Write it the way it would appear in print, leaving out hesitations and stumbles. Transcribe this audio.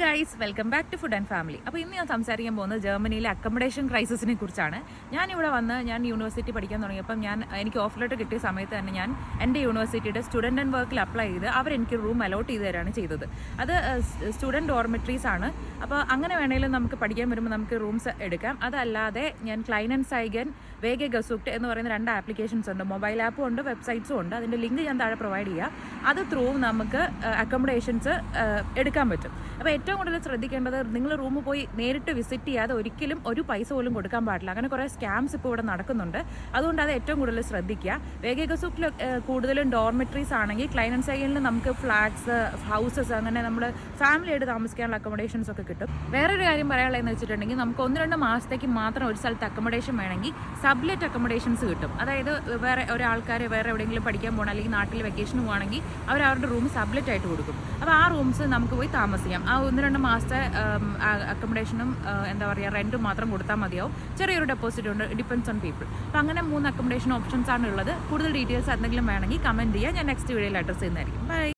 Guys, welcome back to food and family. അപ്പോൾ ഇന്ന് ഞാൻ സംസാരിക്കാൻ പോകുന്നത് ജർമ്മനിയിലെ അക്കോമഡേഷൻ ക്രൈസിസിനെ കുറിച്ചാണ്. ഞാനിവിടെ വന്ന് യൂണിവേഴ്സിറ്റി പഠിക്കാൻ തുടങ്ങിയപ്പം എനിക്ക് ഓഫ് ലെറ്റർ കിട്ടിയ സമയത്ത് തന്നെ ഞാൻ എൻ്റെ യൂണിവേഴ്സിറ്റിയുടെ സ്റ്റുഡൻറ്റ് ആൻഡ് വർക്കിൽ അപ്ലൈ ചെയ്ത് അവരെനിക്ക് റൂം അലോട്ട് ചെയ്ത് തരാണ് ചെയ്തത്. അത് സ്റ്റുഡൻറ്റ് ഡോർമെട്രീസ് ആണ്. അപ്പോൾ അങ്ങനെ വേണമെങ്കിലും നമുക്ക് പഠിക്കാൻ വരുമ്പോൾ നമുക്ക് റൂംസ് എടുക്കാം. അതല്ലാതെ ഞാൻ ക്ലൈനൻസൈഗൻ, വേഗെ ഗസൂക്ട് എന്ന് പറയുന്ന 2 ആപ്ലിക്കേഷൻസ് ഉണ്ട്. മൊബൈൽ ആപ്പും ഉണ്ട്, വെബ്സൈറ്റ്സും ഉണ്ട്. അതിൻ്റെ ലിങ്ക് ഞാൻ താഴെ പ്രൊവൈഡ് ചെയ്യാം. അത് ത്രൂ നമുക്ക് അക്കോമഡേഷൻസ് എടുക്കാൻ പറ്റും. അപ്പോൾ ഏറ്റവും കൂടുതൽ ശ്രദ്ധിക്കേണ്ടത്, നിങ്ങൾ റൂമിൽ പോയി നേരിട്ട് വിസിറ്റ് ചെയ്യാതെ ഒരിക്കലും ഒരു പൈസ പോലും കൊടുക്കാൻ പാടില്ല. അങ്ങനെ കുറേ സ്കാംസ് ഇപ്പോൾ ഇവിടെ നടക്കുന്നുണ്ട്. അതുകൊണ്ട് അത് ഏറ്റവും കൂടുതൽ ശ്രദ്ധിക്കുക. വേഗെ ഗസൂക്ടിൽ കൂടുതലും ഡോർമെട്രീസ് ആണെങ്കിൽ ക്ലൈനൻസൈഗനിൽ നമുക്ക് ഫ്ലാറ്റ്സ്, ഹൗസസ്, അങ്ങനെ നമ്മൾ ഫാമിലി ആയിട്ട് താമസിക്കാനുള്ള അക്കോമഡേഷൻസ് ഒക്കെ കിട്ടും. വേറൊരു കാര്യം പറയാനുള്ളതെന്ന് വെച്ചിട്ടുണ്ടെങ്കിൽ, നമുക്ക് 1-2 മാസത്തേക്ക് മാത്രം ഒരു സ്ഥലത്ത് അക്കോമഡേഷൻ വേണമെങ്കിൽ സബ്ലെറ്റ് അക്കോമഡേഷൻസ് കിട്ടും. അതായത് വേറെ ഒരാൾക്കാർ വേറെ എവിടെയെങ്കിലും പഠിക്കാൻ പോകണം അല്ലെങ്കിൽ നാട്ടിൽ വെക്കേഷന് പോകുകയാണെങ്കിൽ അവരുടെ റൂം സബ്ലെറ്റ് ആയിട്ട് കൊടുക്കും. അപ്പോൾ ആ റൂംസ് നമുക്ക് പോയി താമസിക്കാം. ആ 1-2 മാസത്തെ അക്കോമഡേഷനും റെൻറ്റും മാത്രം കൊടുത്താൽ മതിയാവും. ചെറിയൊരു ഡെപ്പോസിറ്റ് ഉണ്ട്, ഡിപ്പെൻഡ്സ് ഓൺ പീപ്പിൾ. അപ്പോൾ അങ്ങനെ 3 അക്കോമഡേഷൻ ഓപ്ഷൻസ് ആണ് ഉള്ളത്. കൂടുതൽ ഡീറ്റെയിൽസ് എന്തെങ്കിലും വേണമെങ്കിൽ കമൻറ്റ് ചെയ്യുക. ഞാൻ നെക്സ്റ്റ് വീഡിയോയിൽ അഡ്രസ്സ് ചെയ്യുന്നതായിരിക്കും. ബൈ.